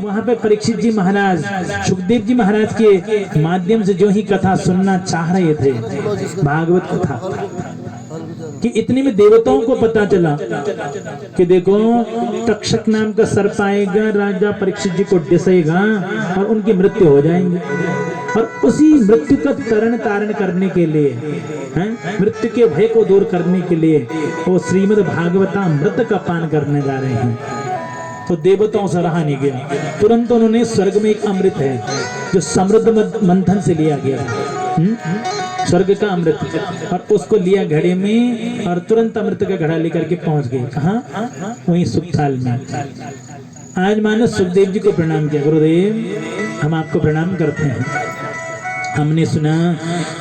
वहां पे परीक्षित जी महाराज सुखदेव जी महाराज के माध्यम से जो ही कथा सुनना चाह रहे थे, भागवत कथा, कि इतने में देवताओं को पता चला कि देखो तक्षक नाम का सर्प आएगा, राजा परीक्षित जी को डसेगा और उनकी मृत्यु हो जाएंगी। और उसी मृत्यु का तरण तारण करने के लिए, मृत्यु के भय को दूर करने के लिए वो श्रीमद् भागवतामृत का पान करने जा रहे हैं। तो देवताओं से रहा नहीं गया, तुरंत उन्होंने स्वर्ग में एक अमृत है जो समृद्ध मंथन से लिया गया, स्वर्ग का अमृत, और उसको लिया घड़े में और तुरंत अमृत का घड़ा लेकर के पहुंच गए। कहाँ? वहीं सुखताल में। आज मानो सुखदेव जी को प्रणाम किया, गुरुदेव हम आपको प्रणाम करते हैं। हमने सुना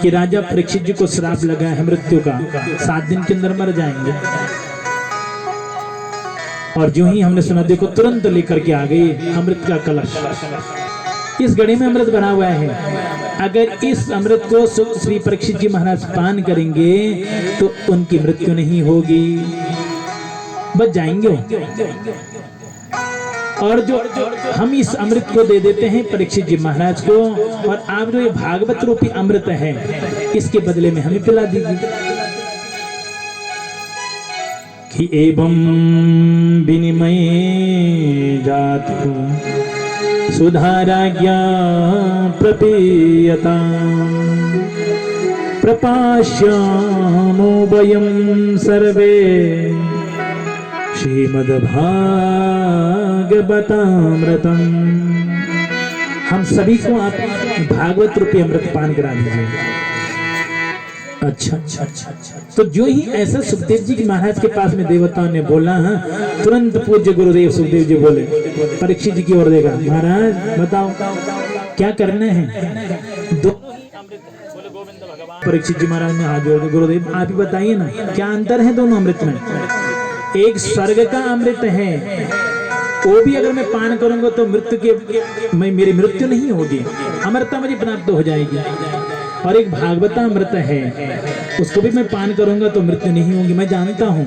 कि राजा परीक्षित जी को श्राप लगा है मृत्यु का, 7 दिन के अंदर मर जाएंगे। और जो ही हमने सुना, देखो तुरंत लेकर के आ गई अमृत का कलश। इस घड़े में अमृत बना हुआ है, अगर इस अमृत को श्री परीक्षित जी महाराज पान करेंगे तो उनकी मृत्यु नहीं होगी, बच जाएंगे। और जो हम इस अमृत को दे देते हैं परीक्षित जी महाराज को, और आप जो ये भागवत रूपी अमृत है इसके बदले में हमें पिला दीजिए। कि एवं विनिमय जातु सुधाराज्ञा प्रपीयता प्रपाश्यामो वयं सर्वे श्रीमद्भागवतामृतम्। हम सभी को आप भागवत रूपी अमृत पान करा दीजिए। अच्छा, तो जो ही ऐसा सुखदेव जी महाराज के पास में देवताओं ने बोला, तुरंत पूज्य गुरुदेव सुखदेव जी बोले, परीक्षित जी की ओर देखा, महाराज बताओ क्या करना है। परीक्षित जी महाराज ने हाथ जोड़, गुरुदेव आप ही बताइए ना क्या अंतर है दोनों अमृत में। एक स्वर्ग का अमृत है, वो भी अगर मैं पान करूंगा तो मेरी मृत्यु नहीं होगी, अमरता मुझे प्राप्त हो जाएगी। और एक भागवतामृत है, उसको भी मैं पान करूंगा तो मृत्यु नहीं होगी, मैं जानता हूं।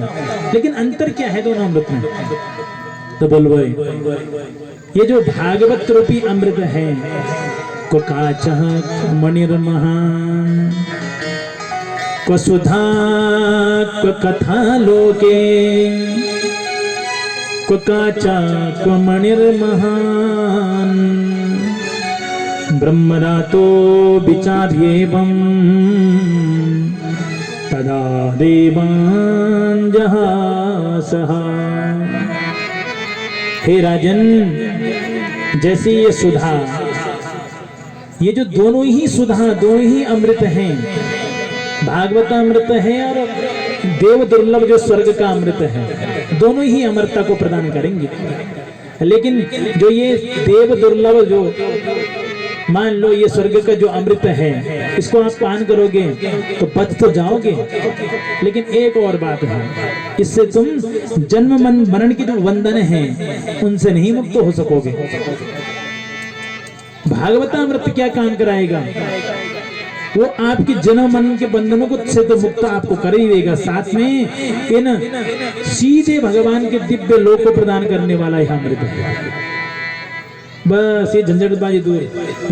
लेकिन अंतर क्या है दोनों अमृत में? तो बोल भाई, ये जो भागवत रूपी अमृत है, को काचः मणिर्महा को सुधा को कथा लोके को काचा को मणिर्महान ब्रह्मरातो विचार्येवं तदा देवान् जहासः। हे राजन, जैसे ये सुधा, ये जो दोनों ही सुधा, दोनों ही अमृत हैं, भागवतामृत है और देव दुर्लभ जो स्वर्ग का अमृत है, दोनों ही अमरता को प्रदान करेंगे। लेकिन जो ये देव दुर्लभ, जो मान लो ये स्वर्ग का जो अमृत है, इसको आप पान करोगे तो बच तो जाओगे, लेकिन एक और बात है, इससे तुम जन्म मरण की जो बंधन है उनसे नहीं मुक्त हो सकोगे। भागवतामृत क्या काम कराएगा? वो आपकी जन्म मरण के बंधनों को से तो मुक्त आपको कर ही देगा, साथ में इन सीधे भगवान के दिव्य लोक को प्रदान करने वाला यह अमृत है। बस ये झंझटबाजी दूर,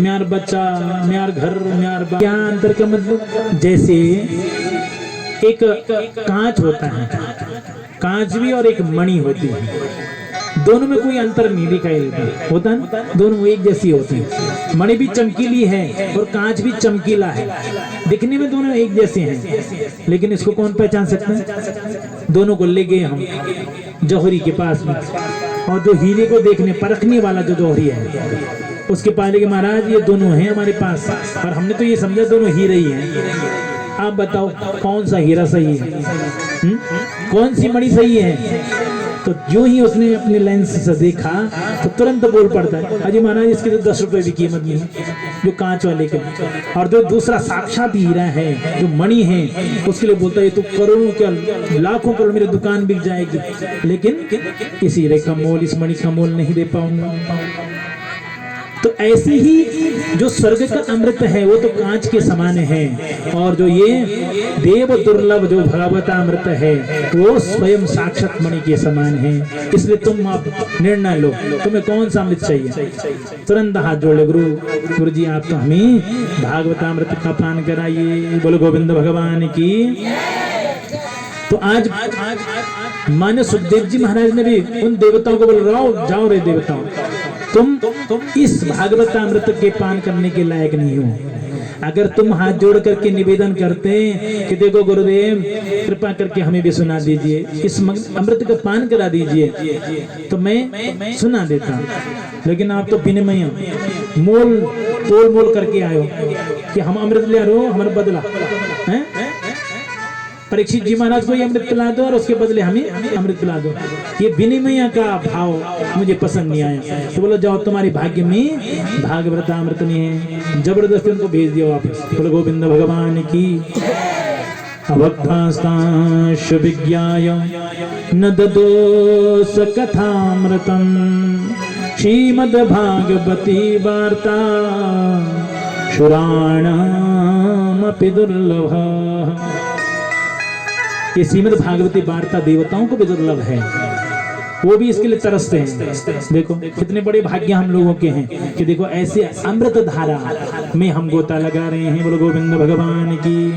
म्यार बच्चा, म्यार घर, म्यार बाप। क्या अंतर का मतलब? जैसे एक कांच होता है, कांच भी और एक मणि होती है, दोनों में कोई अंतर नहीं दिखाई देता, होता है, दोनों एक जैसी होती है। मणि भी चमकीली है और कांच भी चमकीला है, दिखने में दोनों एक जैसे हैं, लेकिन इसको कौन पहचान सकता है? दोनों को ले गए हम जौहरी के पास में, और जो हीरे को देखने परखने वाला जो जौहरी है उसके पास लेके, महाराज ये दोनों हैं हमारे पास, और हमने तो ये समझा दोनों हीरे ही हैं, आप बताओ कौन सा हीरा सही है, कौन सी मणि सही है? तो जो ही उसने अपने लेंस से देखा तो तुरंत बोल पड़ता है, अजी महाराज इसकी तो 10 रुपए भी कीमत नहीं है, जो कांच वाले के। और जो दूसरा साक्षात हीरा है, जो मणि है, उसके लिए बोलता है तो करोड़ों क्या लाखों करोड़ मेरी दुकान बिक जाएगी, लेकिन इस हीरे का मोल, इस मणि का मोल नहीं दे पाऊंगा। तो ऐसे ही जो स्वर्ग का अमृत है वो तो कांच के समान है, और जो ये देव दुर्लभ जो भगवतामृत है वो स्वयं साक्षात मणि के समान है। इसलिए तुम आप निर्णय लो, तुम्हें कौन सा अमृत चाहिए। तुरंत हाथ जोड़े, गुरु जी आप तो हमें भागवतामृत का पान कराइए। बोलो गोविंद भगवान की। तो आज मान्य सुखदेव जी महाराज ने भी उन देवताओं को बोल रहा, जाओ रे देवताओं, तुम इस भागवतामृत के पान करने के लायक नहीं हो। अगर तुम हाथ जोड़ करके निवेदन करते कि देखो गुरुदेव कृपा करके हमें भी सुना दीजिए, इस अमृत का पान करा दीजिए, तो मैं सुना देता। लेकिन आप तो विनिमय मोल तोल मोल करके आयो कि हम अमृत ले रहे हो, हमारा बदला है। परीक्षित जी महाराज को ये अमृत पिला दो और उसके बदले हमें अमृत पिला दो, ये विनिमय का भाव मुझे पसंद नहीं आया। तो बोलो जाओ, तुम्हारी भाग्य में भागवतामृत नहीं है, जबरदस्ती उनको भेज दिया वापस। बोलो गोविंद भगवान की। अवक्तास्तांश विज्ञाय न ददोस कथामृतम श्रीमद् भागवती वार्ता शुराणामपि दुर्लभः। ये श्रीमद् भागवती वार्ता देवताओं को भी दुर्लभ है, वो भी इसके लिए तरसते हैं। देखो कितने बड़े भाग्य हम लोगों के हैं कि देखो ऐसे अमृत धारा में हम गोता लगा रहे हैं। बोलो गोविंद भगवान की।